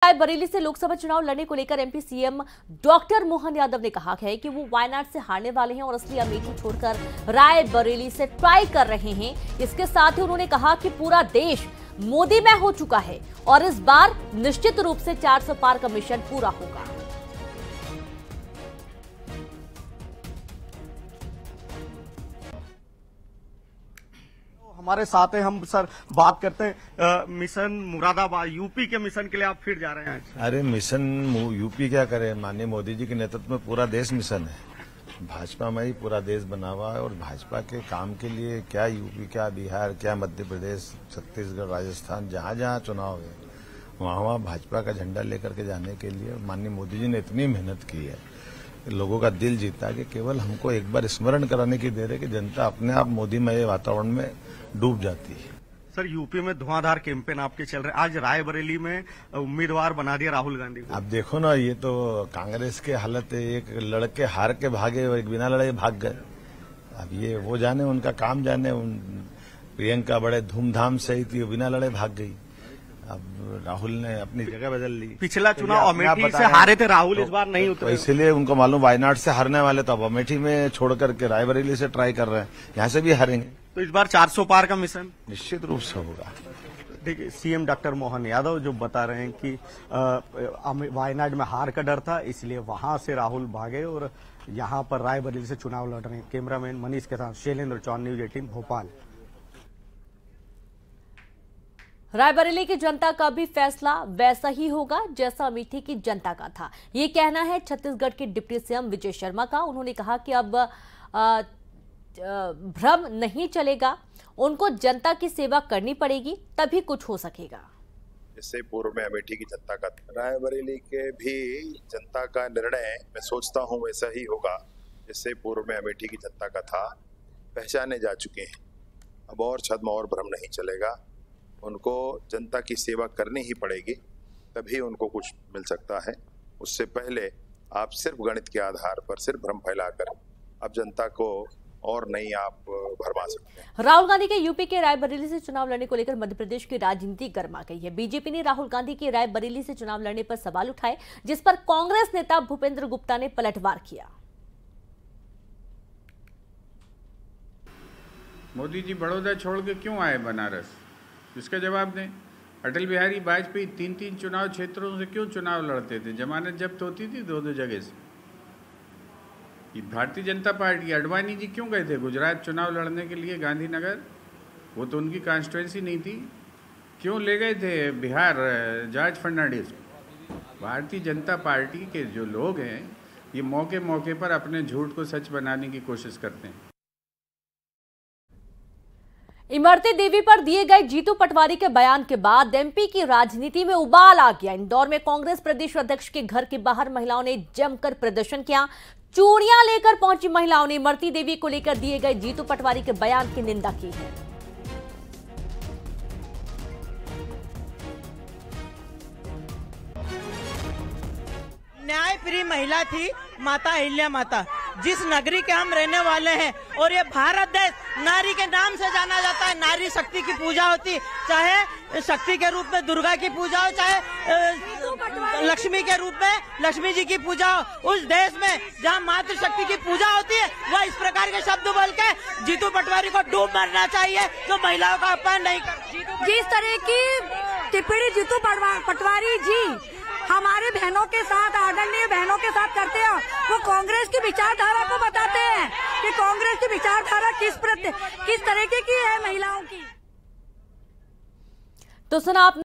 रायबरेली से लोकसभा चुनाव लड़ने को लेकर MP CM doctor Mohan Yadav ने कहा है कि वो वायनाड से हारने वाले हैं और असली अमेठी छोड़कर रायबरेली से ट्राई कर रहे हैं। इसके साथ ही उन्होंने कहा कि पूरा देश मोदी में हो चुका है और इस बार निश्चित रूप से 400 पार का मिशन पूरा होगा। हमारे साथ हैं, हम सर बात करते हैं मिशन मुरादाबाद यूपी के मिशन के लिए आप फिर जा रहे हैं। अरे मिशन यूपी क्या करे, माननीय मोदी जी के नेतृत्व में पूरा देश मिशन है। भाजपा में ही पूरा देश बना हुआ है और भाजपा के काम के लिए क्या यूपी, क्या बिहार, क्या मध्य प्रदेश, छत्तीसगढ़, राजस्थान, जहां जहां चुनाव है वहां भाजपा का झंडा लेकर के जाने के लिए माननीय मोदी जी ने इतनी मेहनत की है, लोगों का दिल जीता कि केवल हमको एक बार स्मरण कराने की देर है कि जनता अपने आप मोदीमय वातावरण में डूब जाती है। सर यूपी में धुआंधार कैंपेन आपके चल रहे, आज रायबरेली में उम्मीदवार बना दिया राहुल गांधी को। आप देखो ना, ये तो कांग्रेस के हालत है, एक लड़के हार के भागे और एक बिना लड़े भाग गए। अब ये वो जाने, उनका काम जाने। प्रियंका बड़े धूमधाम से ही थी, बिना लड़े भाग गई। अब राहुल ने अपनी जगह बदल ली। पिछला चुनाव अमेठी से हारे थे राहुल, इस बार नहीं उतरे, तो इसलिए उनको मालूम वायनाड से हारने वाले, तो अब अमेठी में छोड़ करके रायबरेली से ट्राई कर रहे हैं, यहाँ से भी हारेंगे। तो इस बार 400 पार का मिशन निश्चित रूप से होगा। देखिए, सीएम डॉक्टर मोहन यादव जो बता रहे हैं कि वायनाड में हार का डर था, इसलिए वहां से राहुल भागे और यहाँ पर रायबरेली से चुनाव लड़ रहे हैं। कैमरामैन मनीष के साथ शैलेंद्र चौहान, न्यूज 18 भोपाल। रायबरेली की जनता का भी फैसला वैसा ही होगा जैसा अमेठी की जनता का था, ये कहना है छत्तीसगढ़ के डिप्टी सीएम विजय शर्मा का। उन्होंने कहा कि अब भ्रम नहीं चलेगा, उनको जनता की सेवा करनी पड़ेगी, तभी कुछ हो सकेगा। इससे पूर्व में अमेठी की जनता का, रायबरेली के भी जनता का निर्णय मैं सोचता हूं वैसा ही होगा जिससे पूर्व में अमेठी की जनता का था। पहचाने जा चुके हैं, अब और छद्म और भ्रम नहीं चलेगा। उनको जनता की सेवा करनी ही पड़ेगी, तभी उनको कुछ मिल सकता है। उससे पहले आप सिर्फ गणित के आधार पर सिर्फ भ्रम फैलाकर अब जनता को और नहीं आप भरमा सकते हैं। राहुल गांधी के यूपी के रायबरेली से चुनाव लड़ने को लेकर मध्य प्रदेश की राजनीति गर्मा गई है। बीजेपी ने राहुल गांधी के रायबरेली से चुनाव लड़ने पर सवाल उठाए, जिस पर कांग्रेस नेता भूपेंद्र गुप्ता ने पलटवार किया। मोदी जी बड़ौदा छोड़ के क्यों आए बनारस, इसका जवाब दें। अटल बिहारी वाजपेयी 3-3 चुनाव क्षेत्रों से क्यों चुनाव लड़ते थे, जमानत जब्त होती थी 2-2 जगह से। भारतीय जनता पार्टी, अडवाणी जी क्यों गए थे गुजरात चुनाव लड़ने के लिए गांधीनगर, वो तो उनकी कॉन्स्टिट्यूंसी नहीं थी। क्यों ले गए थे बिहार जॉर्ज फर्नांडिस। भारतीय जनता पार्टी के जो लोग हैं ये मौके मौके पर अपने झूठ को सच बनाने की कोशिश करते हैं। इमरती देवी पर दिए गए जीतू पटवारी के बयान के बाद एमपी की राजनीति में उबाल आ गया। इंदौर में कांग्रेस प्रदेश अध्यक्ष के घर के बाहर महिलाओं ने जमकर प्रदर्शन किया। चूड़ियां लेकर पहुंची महिलाओं ने इमरती देवी को लेकर दिए गए जीतू पटवारी के बयान की निंदा की है। न्याय प्रिय महिला थी माता अहिल्या माता, जिस नगरी के हम रहने वाले हैं। और ये भारत देश नारी के नाम से जाना जाता है। नारी शक्ति की पूजा होती, चाहे शक्ति के रूप में दुर्गा की पूजा हो, चाहे लक्ष्मी के रूप में लक्ष्मी जी की पूजा हो। उस देश में जहाँ मातृशक्ति की पूजा होती है, वह इस प्रकार के शब्द बोल के जीतू पटवारी को डूब मरना चाहिए, तो महिलाओं का अपमान नहीं कर। जिस तरह की टिप्पणी जीतू पटवारी जी हमारे बहनों के साथ, आदरणीय बहनों के साथ करते हैं, वो कांग्रेस की विचारधारा को बताते हैं कि कांग्रेस की विचारधारा किस तरीके की है महिलाओं की। तो सुना आपने।